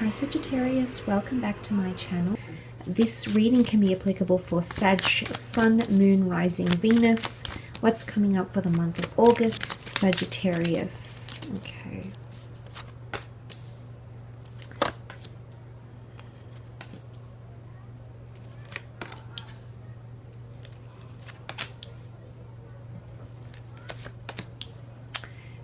Hi Sagittarius, welcome back to my channel. This reading can be applicable for Sag, Sun, Moon, Rising, Venus. What's coming up for the month of August? Sagittarius. Okay.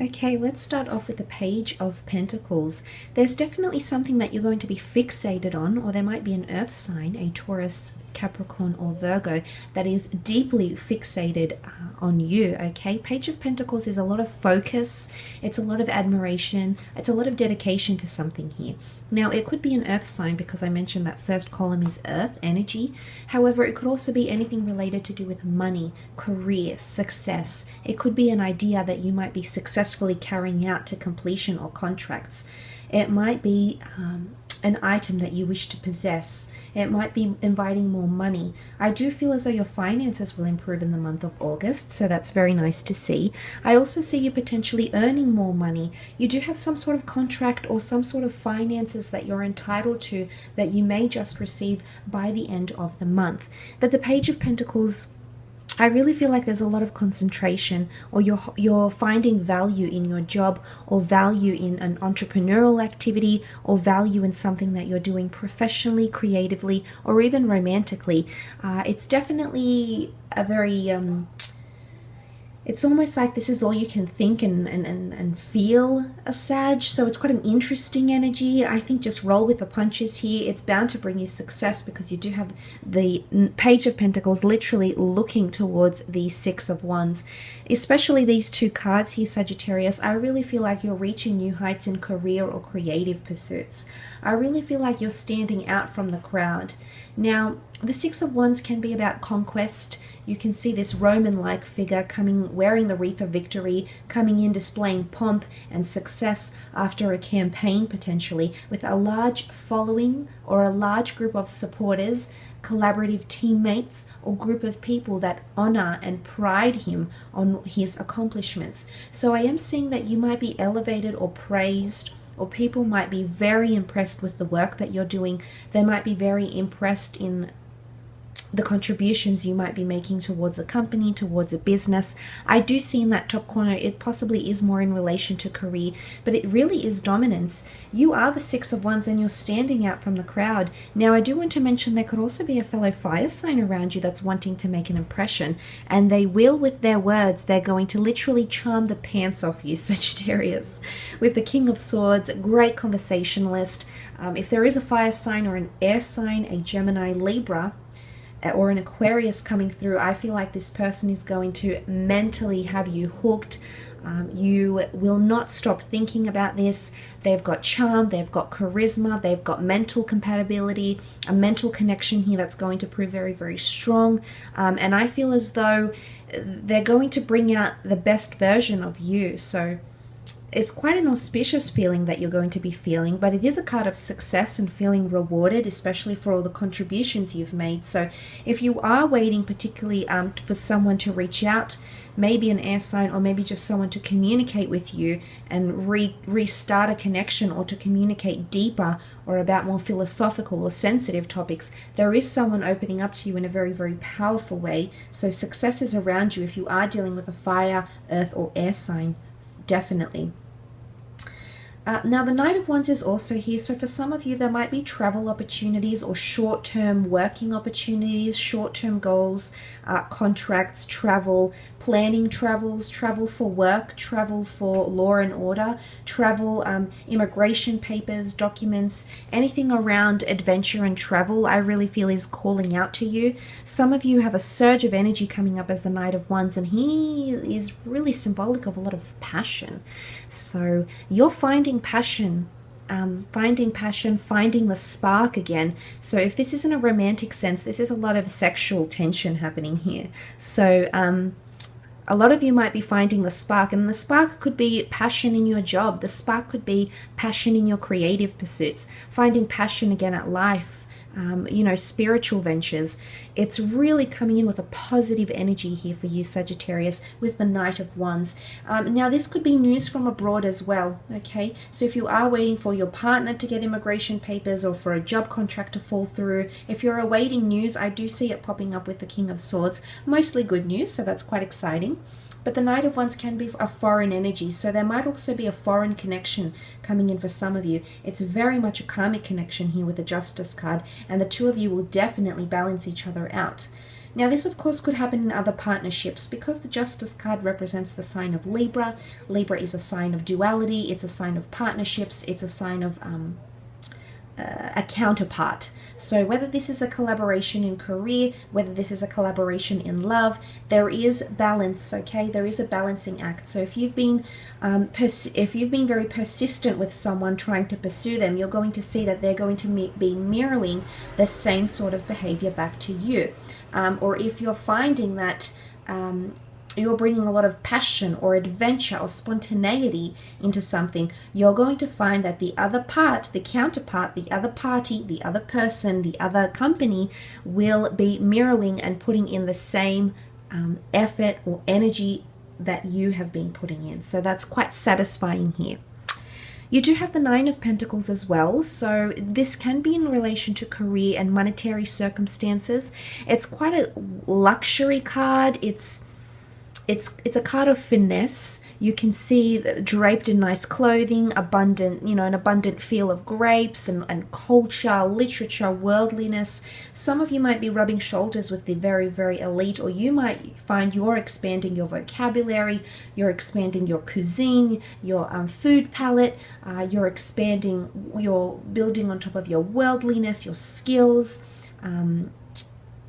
Okay, let's start off with the Page of Pentacles. There's definitely something that you're going to be fixated on, or there might be an earth sign, a Taurus, Capricorn, or Virgo, that is deeply fixated on you, okay? Page of Pentacles is a lot of focus, it's a lot of admiration, it's a lot of dedication to something here. Now, it could be an earth sign because I mentioned that first column is earth, energy. However, it could also be anything related to do with money, career, success. It could be an idea that you might be successfully carrying out to completion or contracts. It might be an item that you wish to possess. It might be inviting more money. I do feel as though your finances will improve in the month of August, so that's very nice to see. I also see you potentially earning more money. You do have some sort of contract or some sort of finances that you're entitled to that you may just receive by the end of the month. But the Page of Pentacles, I really feel like there's a lot of concentration, or you're finding value in your job, or value in an entrepreneurial activity, or value in something that you're doing professionally, creatively, or even romantically. It's definitely a very it's almost like this is all you can think and feel, a Sag. So it's quite an interesting energy. I think just roll with the punches here. It's bound to bring you success because you do have the Page of Pentacles literally looking towards the Six of Wands. Especially these two cards here, Sagittarius, I really feel like you're reaching new heights in career or creative pursuits. I really feel like you're standing out from the crowd. Now, the Six of Wands can be about conquest. You can see this Roman-like figure coming, wearing the wreath of victory, coming in displaying pomp and success after a campaign, potentially, with a large following or a large group of supporters, collaborative teammates, or group of people that honor and pride him on his accomplishments. So I am seeing that you might be elevated or praised, or people might be very impressed with the work that you're doing. They might be very impressed in the contributions you might be making towards a company, towards a business. I do see in that top corner, it possibly is more in relation to career, but it really is dominance. You are the Six of Wands and you're standing out from the crowd. Now, I do want to mention there could also be a fellow fire sign around you that's wanting to make an impression, and they will with their words. They're going to literally charm the pants off you, Sagittarius. With the King of Swords, great conversationalist. If there is a fire sign or an air sign, a Gemini, Libra, or an Aquarius coming through, I feel like this person is going to mentally have you hooked. You will not stop thinking about this. They've got charm, they've got charisma, they've got mental compatibility, a mental connection here that's going to prove very, very strong. And I feel as though they're going to bring out the best version of you. So it's quite an auspicious feeling that you're going to be feeling, but it is a card of success and feeling rewarded, especially for all the contributions you've made. So if you are waiting particularly for someone to reach out, maybe an air sign, or maybe just someone to communicate with you and restart a connection, or to communicate deeper or about more philosophical or sensitive topics, there is someone opening up to you in a very, very powerful way. So success is around you if you are dealing with a fire, earth, or air sign. Definitely. Now, the Knight of Wands is also here. So for some of you, there might be travel opportunities or short-term working opportunities, short-term goals, contracts, travel, planning travels, travel for work, travel for law and order, travel, immigration papers, documents, anything around adventure and travel, I really feel is calling out to you. Some of you have a surge of energy coming up as the Knight of Wands, and he is really symbolic of a lot of passion. So you're finding passion, finding the spark again. So if this isn't a romantic sense, this is a lot of sexual tension happening here. So a lot of you might be finding the spark, and the spark could be passion in your job. The spark could be passion in your creative pursuits, finding passion again at life, you know, spiritual ventures. It's really coming in with a positive energy here for you, Sagittarius, with the Knight of Wands. Now, this could be news from abroad as well, okay? So if you are waiting for your partner to get immigration papers or for a job contract to fall through, if you're awaiting news, I do see it popping up with the King of Swords. Mostly good news, so that's quite exciting. But the Knight of Wands can be a foreign energy, so there might also be a foreign connection coming in for some of you. It's very much a karmic connection here with the Justice card, and the two of you will definitely balance each other out. Now, this, of course, could happen in other partnerships because the Justice card represents the sign of Libra. Libra is a sign of duality. It's a sign of partnerships. It's a sign of a counterpart. So whether this is a collaboration in career, whether this is a collaboration in love, there is balance, okay? There is a balancing act. So if you've been very persistent with someone trying to pursue them, you're going to see that they're going to be mirroring the same sort of behavior back to you. Or if you're finding that you're bringing a lot of passion or adventure or spontaneity into something, you're going to find that the other part, the counterpart, the other party, the other person, the other company will be mirroring and putting in the same effort or energy that you have been putting in. So that's quite satisfying here. You do have the Nine of Pentacles as well, so this can be in relation to career and monetary circumstances. It's quite a luxury card. It's a card of finesse. You can see that draped in nice clothing, abundant, you know, an abundant feel of grapes and culture, literature, worldliness. Some of you might be rubbing shoulders with the very, very elite, or you might find you're expanding your vocabulary, you're expanding your cuisine, your food palette, you're building on top of your worldliness, your skills,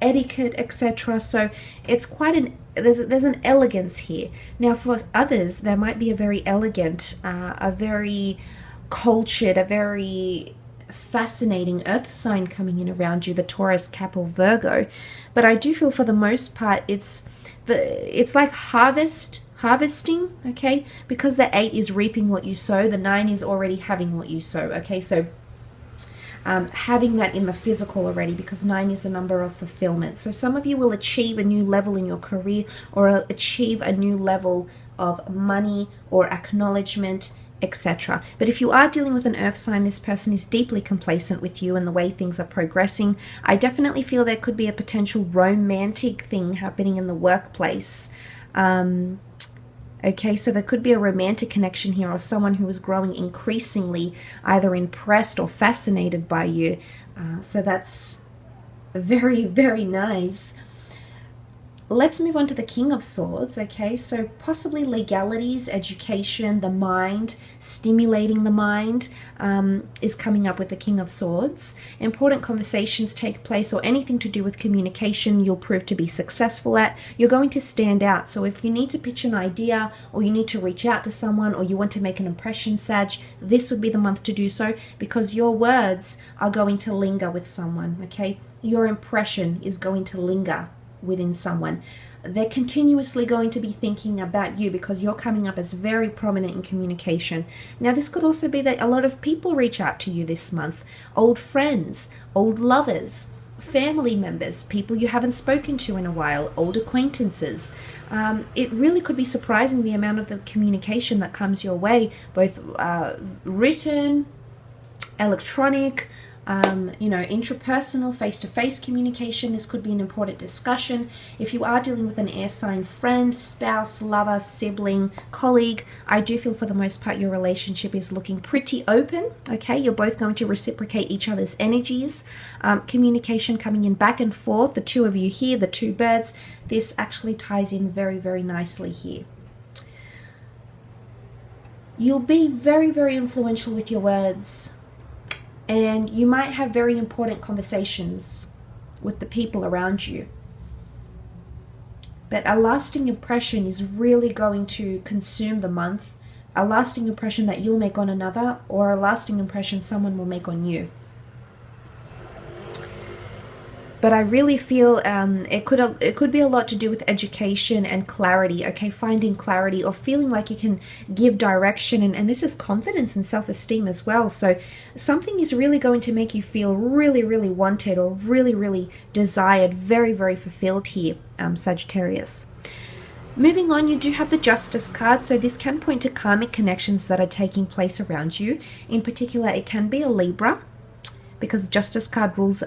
etiquette, etc. So it's quite there's an elegance here. Now, for others, there might be a very elegant, a very cultured, a very fascinating earth sign coming in around you, the Taurus, Cap, or Virgo. But I do feel for the most part it's like harvesting, okay? Because the 8 is reaping what you sow, the 9 is already having what you sow, okay? So having that in the physical already, because 9 is the number of fulfillment. So some of you will achieve a new level in your career, or achieve a new level of money or acknowledgement, etc. But if you are dealing with an earth sign, this person is deeply complacent with you and the way things are progressing. I definitely feel there could be a potential romantic thing happening in the workplace. Okay, so there could be a romantic connection here, or someone who is growing increasingly either impressed or fascinated by you. So that's very, very nice. Let's move on to the King of Swords, okay? So possibly legalities, education, the mind, stimulating the mind is coming up with the King of Swords. Important conversations take place, or anything to do with communication you'll prove to be successful at. You're going to stand out. So if you need to pitch an idea, or you need to reach out to someone, or you want to make an impression, Sag, this would be the month to do so, because your words are going to linger with someone, okay? Your impression is going to linger within someone. They're continuously going to be thinking about you because you're coming up as very prominent in communication. Now, this could also be that a lot of people reach out to you this month. Old friends, old lovers, family members, people you haven't spoken to in a while, old acquaintances. It really could be surprising the amount of the communication that comes your way, both written, electronic, intrapersonal, face-to-face communication. This could be an important discussion. If you are dealing with an air sign friend, spouse, lover, sibling, colleague, I do feel for the most part your relationship is looking pretty open, okay? You're both going to reciprocate each other's energies. Communication coming in back and forth, the two of you here, the two birds. This actually ties in very, very nicely here. You'll be very, very influential with your words. And you might have very important conversations with the people around you. But a lasting impression is really going to consume the month. A lasting impression that you'll make on another, or a lasting impression someone will make on you. But I really feel it could be a lot to do with education and clarity, okay? Finding clarity or feeling like you can give direction. And this is confidence and self-esteem as well. So something is really going to make you feel really, really wanted or really, really desired, very, very fulfilled here, Sagittarius. Moving on, you do have the Justice card, so this can point to karmic connections that are taking place around you. In particular, it can be a Libra, because the Justice card rules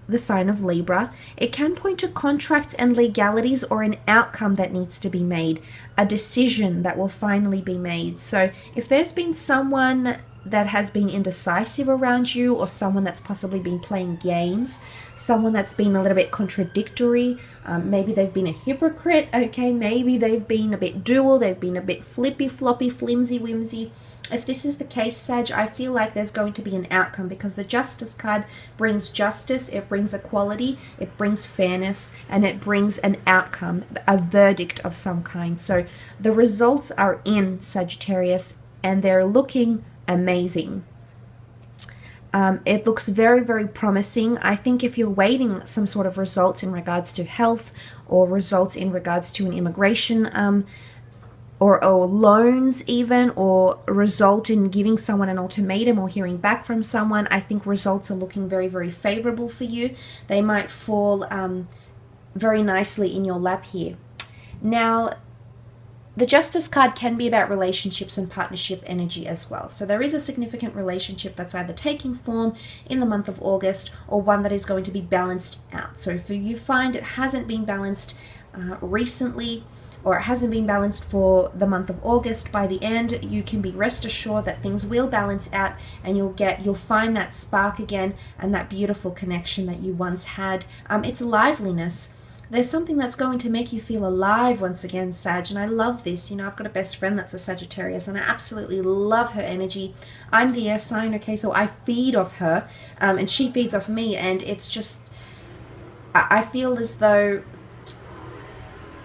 the sign of Libra. It can point to contracts and legalities or an outcome that needs to be made, a decision that will finally be made. So if there's been someone that has been indecisive around you, or someone that's possibly been playing games, someone that's been a little bit contradictory, maybe they've been a hypocrite, okay, maybe they've been a bit dual, they've been a bit flippy floppy, flimsy whimsy. If this is the case, Sag, I feel like there's going to be an outcome, because the Justice card brings justice, it brings equality, it brings fairness, and it brings an outcome, a verdict of some kind. So the results are in, Sagittarius, and they're looking amazing. It looks very, very promising. I think if you're waiting some sort of results in regards to health, or results in regards to an immigration or loans even, or result in giving someone an ultimatum or hearing back from someone, I think results are looking very, very favorable for you. They might fall very nicely in your lap here. Now, the Justice card can be about relationships and partnership energy as well. So there is a significant relationship that's either taking form in the month of August, or one that is going to be balanced out. So if you find it hasn't been balanced recently, or it hasn't been balanced for the month of August, by the end, you can be rest assured that things will balance out, and you'll find that spark again and that beautiful connection that you once had. It's liveliness. There's something that's going to make you feel alive once again, Sag, and I love this. You know, I've got a best friend that's a Sagittarius, and I absolutely love her energy. I'm the air sign, okay, so I feed off her, and she feeds off me, and it's just, I feel as though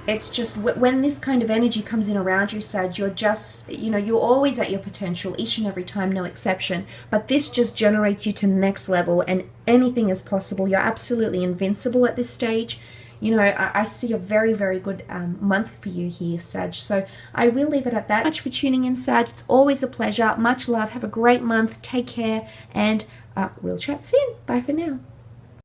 it's just when this kind of energy comes in around you, Sag, you're just, you know, you're always at your potential each and every time, no exception. But this just generates you to the next level, and anything is possible. You're absolutely invincible at this stage. You know, I see a very, very good month for you here, Sag. So I will leave it at that. Much for tuning in, Sag. It's always a pleasure. Much love. Have a great month. Take care, and we'll chat soon. Bye for now.